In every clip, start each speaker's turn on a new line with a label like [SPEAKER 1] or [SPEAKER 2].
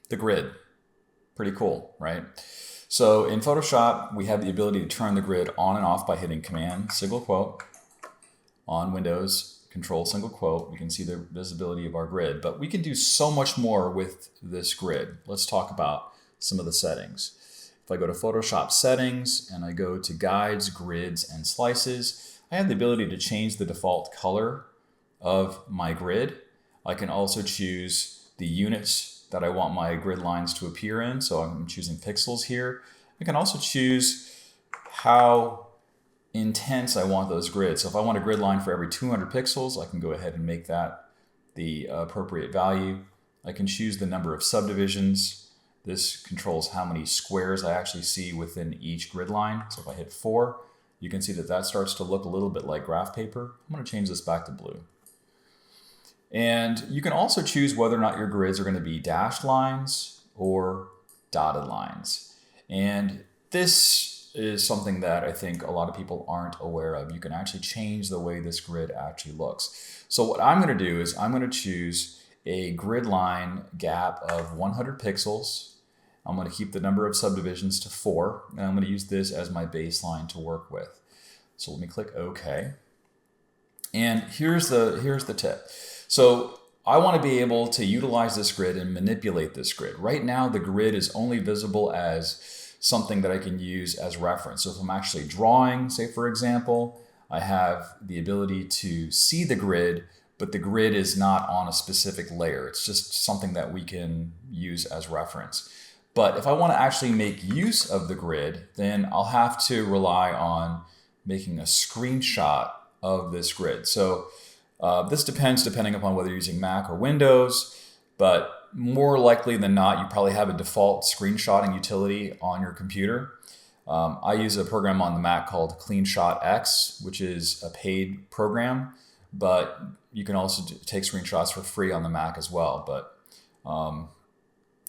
[SPEAKER 1] the grid. Pretty cool, right? So in Photoshop, we have the ability to turn the grid on and off by hitting Command, single quote. On Windows, Control, single quote. We can see the visibility of our grid, but we can do so much more with this grid. Let's talk about some of the settings. If I go to Photoshop Settings and I go to Guides, Grids, and Slices, I have the ability to change the default color of my grid. I can also choose the units that I want my grid lines to appear in. So I'm choosing pixels here. I can also choose how intense I want those grids. So if I want a grid line for every 200 pixels, I can go ahead and make that the appropriate value. I can choose the number of subdivisions. This controls how many squares I actually see within each grid line. So if I hit 4, you can see that that starts to look a little bit like graph paper. I'm going to change this back to blue. And you can also choose whether or not your grids are going to be dashed lines or dotted lines. And this is something that I think a lot of people aren't aware of. You can actually change the way this grid actually looks. So what I'm going to do is I'm going to choose a grid line gap of 100 pixels. I'm going to keep the number of subdivisions to 4, and I'm going to use this as my baseline to work with. So let me click OK. And here's the tip. So I want to be able to utilize this grid and manipulate this grid. Right now, the grid is only visible as something that I can use as reference. So if I'm actually drawing, say for example, I have the ability to see the grid, but the grid is not on a specific layer. It's just something that we can use as reference. But if I want to actually make use of the grid, then I'll have to rely on making a screenshot of this grid. So this depending upon whether you're using Mac or Windows, but more likely than not, you probably have a default screenshotting utility on your computer. I use a program on the Mac called CleanShot X, which is a paid program, but you can also take screenshots for free on the Mac as well. But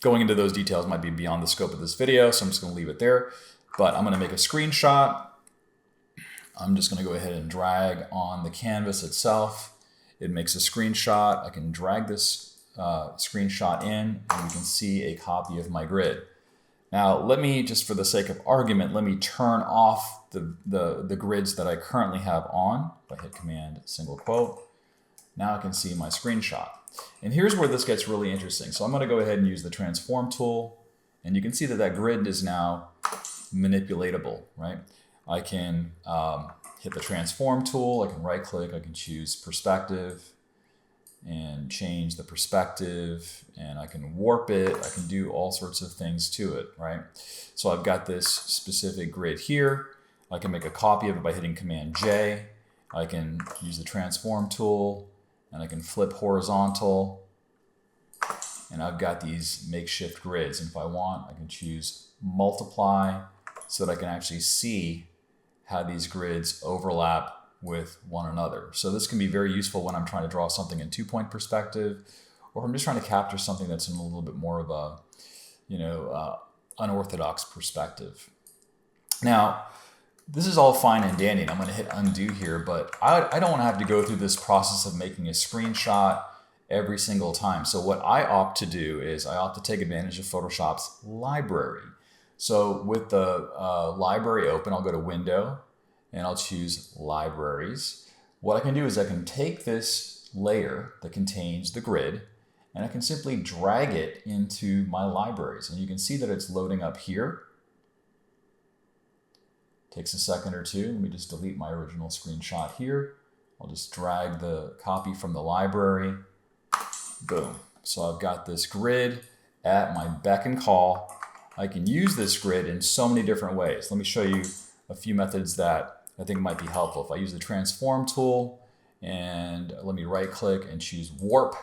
[SPEAKER 1] going into those details might be beyond the scope of this video, so I'm just going to leave it there. But I'm going to make a screenshot. I'm just going to go ahead and drag on the canvas itself. It makes a screenshot. I can drag this screenshot in, and we can see a copy of my grid. Now, let me, just for the sake of argument, let me turn off the grids that I currently have on. If I hit Command, single quote, now I can see my screenshot. And here's where this gets really interesting. So I'm going to go ahead and use the transform tool, and you can see that that grid is now manipulatable, right? I can hit the transform tool, I can right click, I can choose perspective and change the perspective, and I can warp it, I can do all sorts of things to it, right? So I've got this specific grid here. I can make a copy of it by hitting Command J. I can use the transform tool, and I can flip horizontal, and I've got these makeshift grids. And if I want, I can choose multiply so that I can actually see how these grids overlap with one another. So this can be very useful when I'm trying to draw something in 2-point perspective, or if I'm just trying to capture something that's in a little bit more of a, unorthodox perspective. Now, this is all fine and dandy, and I'm going to hit undo here, but I don't want to have to go through this process of making a screenshot every single time. So what I opt to do is I opt to take advantage of Photoshop's library. So with the library open, I'll go to Window, and I'll choose Libraries. What I can do is I can take this layer that contains the grid, and I can simply drag it into my libraries. And you can see that it's loading up here. Takes a second or two. Let me just delete my original screenshot here. I'll just drag the copy from the library. Boom. So I've got this grid at my beck and call. I can use this grid in so many different ways. Let me show you a few methods that I think might be helpful. If I use the transform tool, and let me right click and choose warp,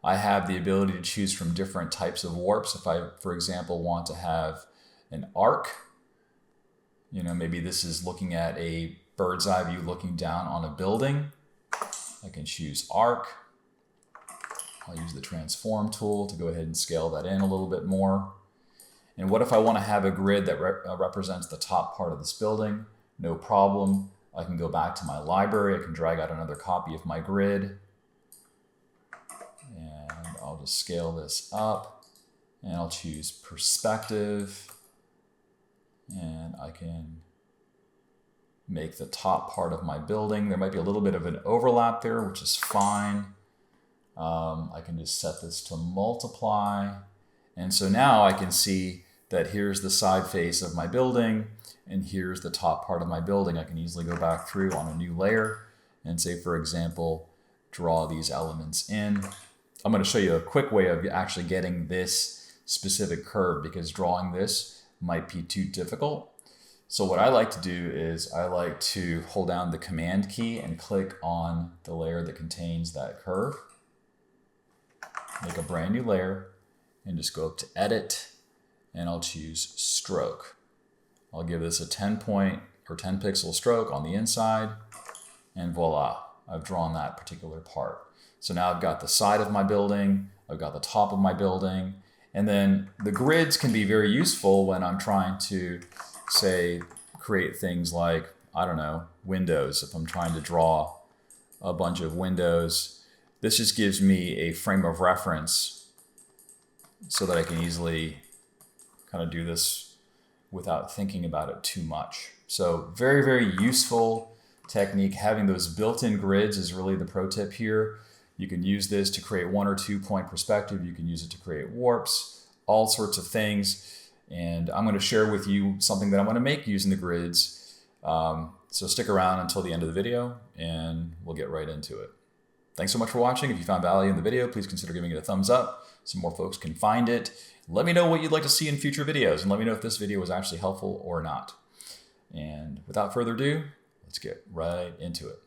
[SPEAKER 1] I have the ability to choose from different types of warps. If I, for example, want to have an arc, maybe this is looking at a bird's eye view looking down on a building, I can choose arc. I'll use the transform tool to go ahead and scale that in a little bit more. And what if I want to have a grid that represents the top part of this building? No problem. I can go back to my library. I can drag out another copy of my grid. And I'll just scale this up. And I'll choose perspective, and I can make the top part of my building. There might be a little bit of an overlap there, which is fine. I can just set this to multiply. And so now I can see that here's the side face of my building, and here's the top part of my building. I can easily go back through on a new layer and say, for example, draw these elements in. I'm going to show you a quick way of actually getting this specific curve, because drawing this might be too difficult. So what I like to do is I like to hold down the Command key and click on the layer that contains that curve. Make a brand new layer and just go up to Edit, and I'll choose Stroke. I'll give this a 10 point or 10 pixel stroke on the inside, and voila, I've drawn that particular part. So now I've got the side of my building, I've got the top of my building, and then the grids can be very useful when I'm trying to, say, create things like, I don't know, windows. If I'm trying to draw a bunch of windows, this just gives me a frame of reference so that I can easily kind of do this without thinking about it too much. So very, very useful technique. Having those built-in grids is really the pro tip here. You can use this to create 1 or 2 point perspective. You can use it to create warps, all sorts of things. And I'm going to share with you something that I'm going to make using the grids. So stick around until the end of the video and we'll get right into it. Thanks so much for watching. If you found value in the video, please consider giving it a thumbs up so more folks can find it. Let me know what you'd like to see in future videos, and let me know if this video was actually helpful or not. And without further ado, let's get right into it.